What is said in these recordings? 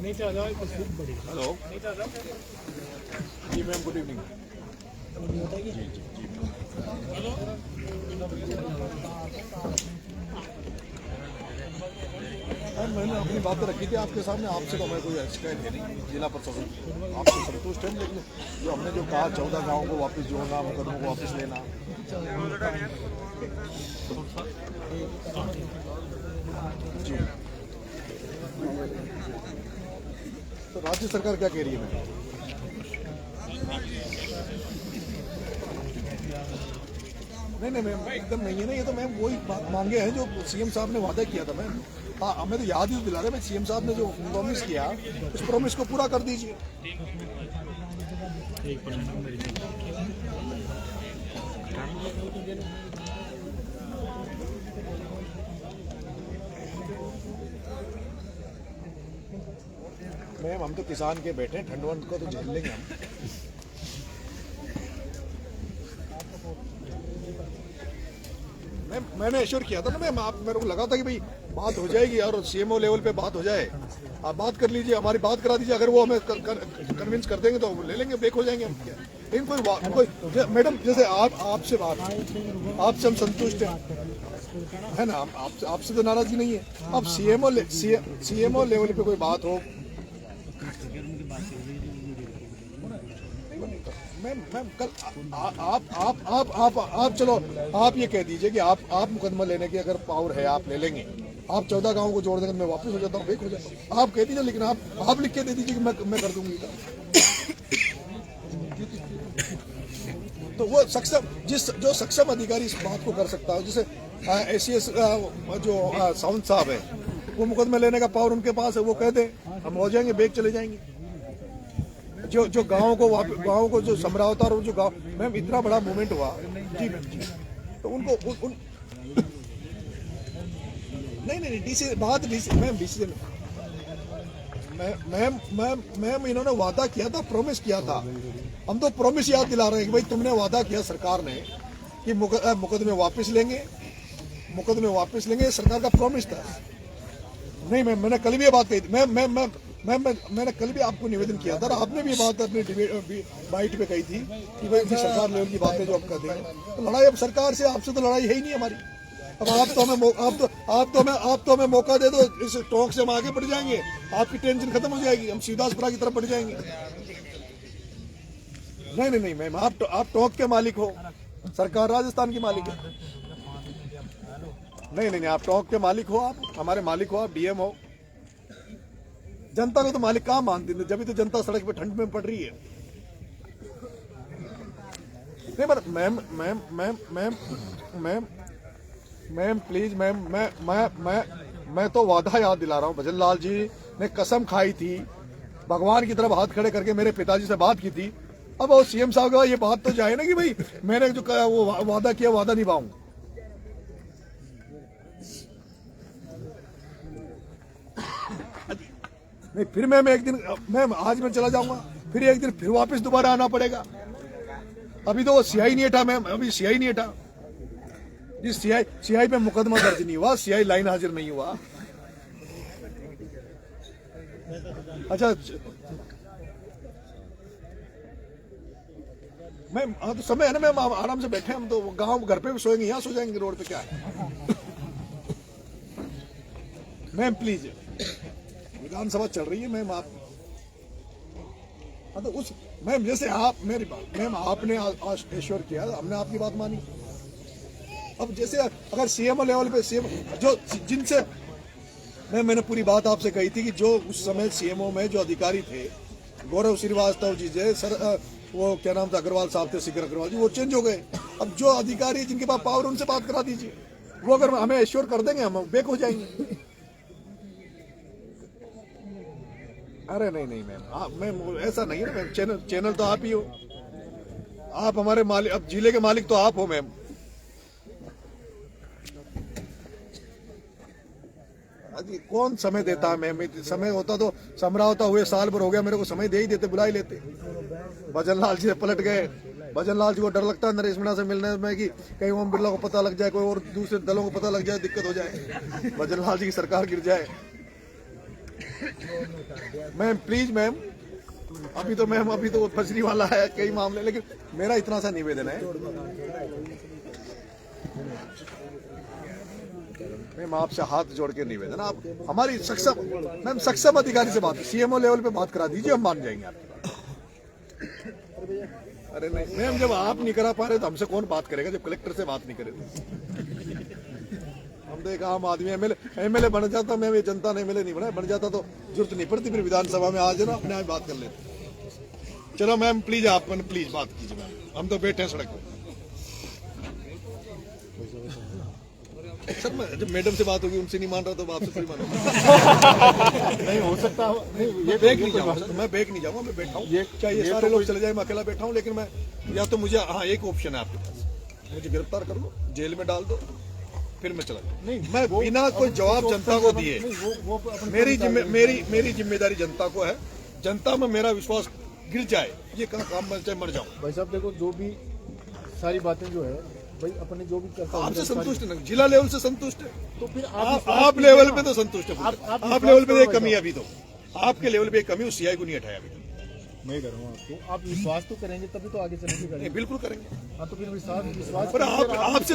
Hello जी ma'am, good evening. जी जी जी ma'am, मैंने अपनी बात तो रखी थी आपके सामने, आपसे तो हमें कोई शिकायत है नहीं, जिला प्रशासन आपसे संतुष्ट है। लेकिन जो हमने जो कहा 14 गाँव को वापस जोड़ना, मुकदमों को वापस लेना। जी, तो राज्य सरकार क्या कह रही है मैम? नहीं नहीं मैम, एकदम नहीं है ना, ये तो मैम वही बात मांगे हैं जो सीएम साहब ने वादा किया था मैम। हाँ, हमें तो याद ही दिला रहे हैं, सीएम साहब ने जो प्रॉमिस किया उस प्रॉमिस को पूरा कर दीजिए। मैम हम तो किसान के बैठे हैं, ठंड वंड को तो झेल लेंगे हम। मैंने एश्योर किया था ना मैम, आप मेरे को लगा था कि भाई बात हो जाएगी और सीएमओ लेवल पे बात हो जाए। आप बात कर लीजिए, हमारी बात करा दीजिए, अगर वो हमें कन्विंस कर देंगे तो ले लेंगे, बेक हो जाएंगे हम। क्या लेकिन कोई मैडम जैसे आपसे हम संतुष्ट हैं, है ना, आपसे तो नाराजगी नहीं है। अब सीएमओ लेवल पे कोई बात हो मैम कल आप चलो आप ये कह दीजिए कि आप मुकदमा लेने की अगर पावर है आप ले लेंगे, आप 14 गाँव को जोड़ देंगे, मैं वापस हो जाता हूँ, बेक हो जाता। आप कह दीजिए, लेकिन आप लिख के दे दीजिए कि मैं कर दूंगी। तो वो सक्षम जो सक्षम अधिकारी इस बात को कर सकता है, जैसे ACS जो सावंत साहब है, वो मुकदमा लेने का पावर उनके पास है, वो कह दे, हम हो जाएंगे, बेक चले जाएंगे। जो गाँव को जो समरावता और जो गाँव मैम इतना बड़ा मूवमेंट हुआ जी मैम जी, तो उनको नहीं डीसी बात मैम डीसी मैम इन्होंने वादा किया था, प्रॉमिस किया था। हम तो प्रॉमिस याद दिला रहे हैं कि भाई तुमने वादा किया सरकार ने कि मुकदमे वापस लेंगे, सरकार का प्रॉमिस था। नहीं मैम, मैंने कल भी ये बात कही थी मैंने कल भी आपको निवेदन किया था, और आपने भी ये बात अपनी बाइट पे कही थी कि भाई सरकार लेवल की बातें जो आप कर देंगे, तो लड़ाई अब सरकार से, आपसे तो लड़ाई है ही नहीं हमारी। अब आप तो हमें मौका दे दो, इस टॉक से हम आगे बढ़ जाएंगे, आपकी टेंशन खत्म हो जाएगी, हम सीधा सपरा की तरफ बढ़ जाएंगे। नहीं मैम, आप टॉक के मालिक हो, सरकार राजस्थान की मालिक है। नहीं आप टॉक के मालिक हो, आप हमारे मालिक हो, आप डीएम हो। जनता को तो मालिक कहाँ मानती है, जब तो जनता सड़क पे ठंड में पड़ रही है। नहीं पर मैम प्लीज मैम, मैं तो वादा याद दिला रहा हूँ। भजन लाल जी ने कसम खाई थी, भगवान की तरफ हाथ खड़े करके मेरे पिताजी से बात की थी। अब वो सीएम साहब के बाद ये बात तो जाए ना कि भाई मैंने जो वो वादा किया, वादा निभाऊं। नहीं फिर मैम एक दिन मैम आज मैं चला जाऊंगा, फिर एक दिन फिर वापस दोबारा आना पड़ेगा। अभी तो वो सीआई नहीं हटा मैम, अभी सीआई नहीं हटा। जिस सीआई पे मुकदमा दर्ज नहीं हुआ, सीआई लाइन हाजिर नहीं हुआ। अच्छा मैम, हाँ तो समय है ना मैम, आराम से बैठे, हम तो गांव घर पे भी सोएंगे, यहाँ सो जाएंगे, रोड पे क्या है। मैम प्लीज, विधानसभा चल रही है मैम, आप हाँ तो उस मैम जैसे आप मेरी बात मैम आपने एश्योर किया, हमने आपकी बात मानी। अब जैसे अगर सीएमओ लेवल पे सीएम जो जिनसे मैंने पूरी बात आपसे कही थी कि जो उस समय सीएमओ में जो अधिकारी थे, गौरव श्रीवास्तव जी सर, वो क्या नाम था, अग्रवाल साहब थे, शिखर अग्रवाल जी, वो चेंज हो गए। अब जो अधिकारी जिनके पास पावर, उनसे बात करा दीजिए, वो अगर हमें एश्योर कर देंगे, हम बेक हो जाएंगे। अरे नहीं मैम ऐसा नहीं है ना मैम, चैनल तो आप ही हो, आप हमारे मालिक, अब जिले के मालिक तो आप हो मैम। कौन समय देता है मैम, समय होता तो समरावता हुए साल भर हो गया, मेरे को समय दे ही देते, बुला ही लेते। भजन लाल जी से पलट गए, भजन लाल जी को डर लगता है नरेश मीणा से मिलने में कि कहीं ओम बिरला को पता लग जाए, कोई और दूसरे दलों को पता लग जाए, दिक्कत हो जाए, भजन लाल जी की सरकार गिर जाए। मैम प्लीज मैम, अभी तो फसरी वाला है कई मामले, लेकिन मेरा इतना सा निवेदन है मैम, आपसे हाथ जोड़ के निवेदन, आप हमारी सक्षम अधिकारी से बात, सीएमओ लेवल पे बात करा दीजिए, हम मान जाएंगे आपकी बात। अरे नहीं मैम, जब आप नहीं करा पा रहे तो हमसे कौन बात करेगा, जब कलेक्टर से बात नहीं करे तो। हम तो एक आम आदमी, एमएलए बन जाता, मैं जनता ने एमएलए नहीं बन जाता तो जरूरत नहीं पड़ती फिर विधानसभा में आ जाना, अपने आप बात कर लेते। चलो मैम प्लीज, आप प्लीज बात कीजिए मैम, हम तो बैठे हैं सड़क पर। सर मैं जब मैडम से बात होगी, उनसे नहीं मान रहा तो आपसे थोड़ी मानूंगा। नहीं हो सकता, नहीं ये बैग नहीं जाऊंगा सर, मैं बैग नहीं जाऊंगा, मैं बैठा हूँ, चाहे ये सारे लोग चले जाए, मैं अकेला बैठा हूँ, लेकिन मैं या तो मुझे, हाँ एक ऑप्शन है आपके पास, मुझे गिरफ्तार कर लो, जेल में डाल दो, फिर मैं चला जाऊँ। नहीं, मैं बिना कोई जवाब जनता को दिए, मेरी जिम्मेदारी जनता को है, जनता में मेरा विश्वास गिर जाए, ये काम मैं चाहे मर जाऊँ। भाई साहब देखो, जो भी सारी बातें जो है भाई अपने जो भी करता है आपसे संतुष्ट है ना, जिला लेवल से संतुष्ट है, तो फिर आप लेवल पे तो संतुष्ट है, आप लेवल पे एक कमी है, अभी तो आपके लेवल पे एक कमी, उस सीआई को नहीं हटाया अभी तक। मैं करूँगा आपको, आप विश्वास तो करेंगे तभी तो आगे चलेंगे। बिल्कुल करेंगे। हाँ तो फिर विश्वास पर आपसे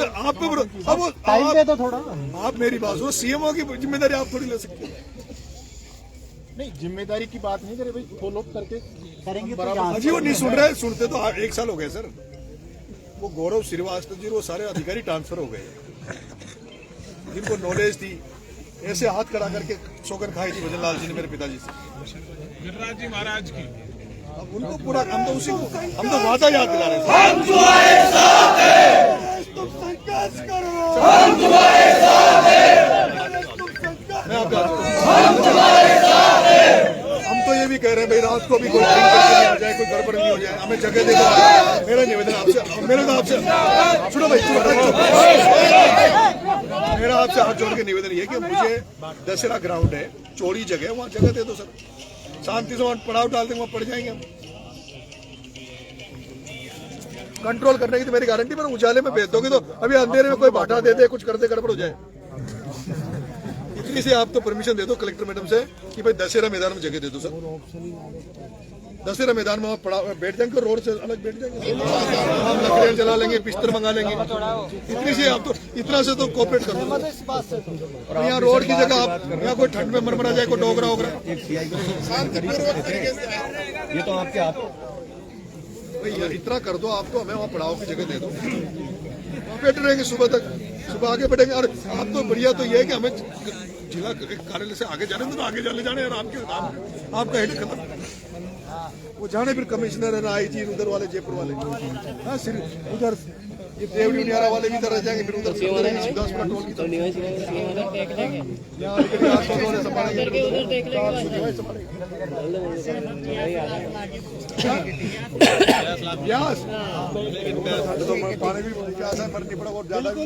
टाइम पे तो थोड़ा, आप मेरी बात सुनो, सीएमओ की जिम्मेदारी आप थोड़ी ले सकते हैं। नहीं, जिम्मेदारी की बात नहीं करे भाई, फॉलो करके करेंगे तो अभी वो नहीं सुन रहे, सुनते तो 1 साल हो गए सर। वो गौरव श्रीवास्तव जी, वो सारे अधिकारी ट्रांसफर हो गए, जिनको नॉलेज थी, ऐसे हाथ खड़ा करके सौगंध खाई थी भजन लाल जी ने मेरे पिताजी से, गिरिराज जी महाराज की। अब उनको पूरा, हम तो उसी को, हम तो वादा याद दिला रहे थे, हम तुम्हारे साथ हैं, तुम संघर्ष करो, हम तुम्हारे साथ हैं, मैं आपका हम तुम्हारे साथ हैं। हम तो ये भी कह रहे हैं भाई, रात को भी कोई ड्रिंक करके नहीं आ जाए, कोई गड़बड़ नहीं हो जाए, हमें जगह दे दो। मेरा निवेदन आपसे, सुनो भाई, मेरा आपसे हाथ जोड़ के निवेदन ये कि मुझे दशहरा ग्राउंड है, चौड़ी जगह, वहाँ जगह दे दो सर, शांति से वहाँ पड़ाव डाल देंगे, वहाँ पड़ जाएंगे हम। कंट्रोल करने की तो मेरी गारंटी, पर उजाले में भेज दोगे तो अभी अंधेरे में कोई बाटा दे दे, कुछ कर दे, गड़बड़ हो जाए। इतनी से आप तो परमिशन दे दो कलेक्टर मैडम से कि भाई दशहरा मैदान में जगह दे दो सर, दशहरा मैदान में बैठ जाएंगे, रोड से अलग बैठ जाएंगे, हम लकड़ियाँ जला लेंगे, बिस्तर मंगा लेंगे। इतनी से आप तो, इतना से तो कोऑपरेट कर दो। यहाँ रोड की जगह आप, यहाँ कोई ठंड में मरमरा जाए, कोई डोगरा वोगरा, ये तो आपके हाथ, भाई इतना कर दो आप तो, हमें वहाँ पड़ाव की जगह दे दो, वहाँ बैठे रहेंगे सुबह तक, सुबह आगे बढ़ेंगे। और आप तो बढ़िया तो ये है कि हमें जिला कार्यालय से आगे जाने तो आगे जाने, और आपका हेड खत्म, वो जाने फिर कमिश्नर है ना, आईजी उधर वाले, जयपुर वाले, हाँ सिर्फ उधर ये देवनियारा वाले भी इधर रह जाएंगे, फिर उधर शिवदासपुरा टोल की तरफ प्यास, तो पानी भी प्यास है, मर नहीं पड़ा, और ज्यादा भी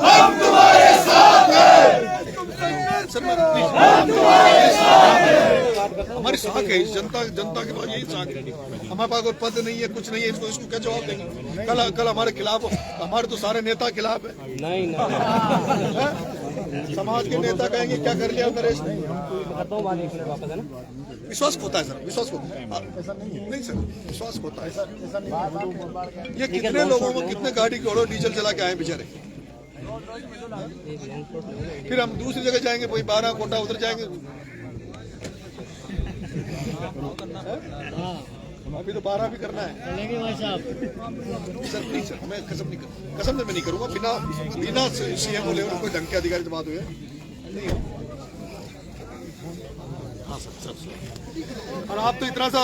हम तुम्हारे साथ हैं, हमारी साख है, जनता के पास यही साख है। हमारे पास कोई पद नहीं है, कुछ नहीं है, इसको क्या जवाब देंगे? कल हमारे खिलाफ, हमारे तो सारे नेता खिलाफ है, नहीं समाज के नेता कहेंगे क्या कर लिया नरेश ने, विश्वास होता है सर, विश्वास होता है, नहीं सर विश्वास होता है। ये कितने लोगों को, कितने गाड़ी घोड़ों डीजल चला के आए बेचारे, फिर हम दूसरी जगह जाएंगे, कोई 12 कोटा उधर जाएंगे, अभी तो 12 भी करना है सर, प्लीज सर, मैं कसम से मैं नहीं करूंगा, बिना सीएमओ लेवल कोई ढंग के अधिकारी से बात हुई है नहीं। हाँ सर, और आप तो इतना सा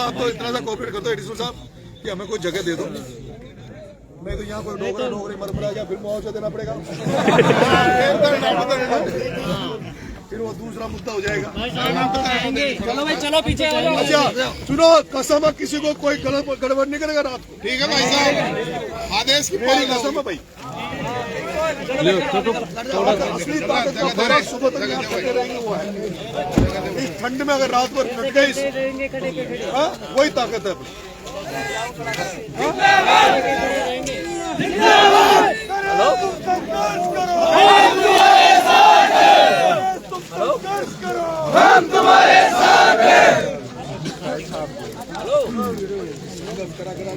कोऑपरेट करते हो एडिशनल साहब कि हमें कोई जगह दे दो, नहीं तो यहाँ कोई डोगरी मरमरा या फिर मुआवजा देना पड़ेगा, फिर वो दूसरा मुद्दा हो जाएगा। चलो भाई, चलो पीछे। अच्छा सुनो, कसम है किसी को कोई गड़बड़ नहीं करेगा रात को, ठीक है भाई साहब, आदेश की पूरी कसम है भाई। असली ताकत का सुबह तक रहेंगे वो है, इस ठंड में अगर रात भर कट गई, वही ताकत है। करा करा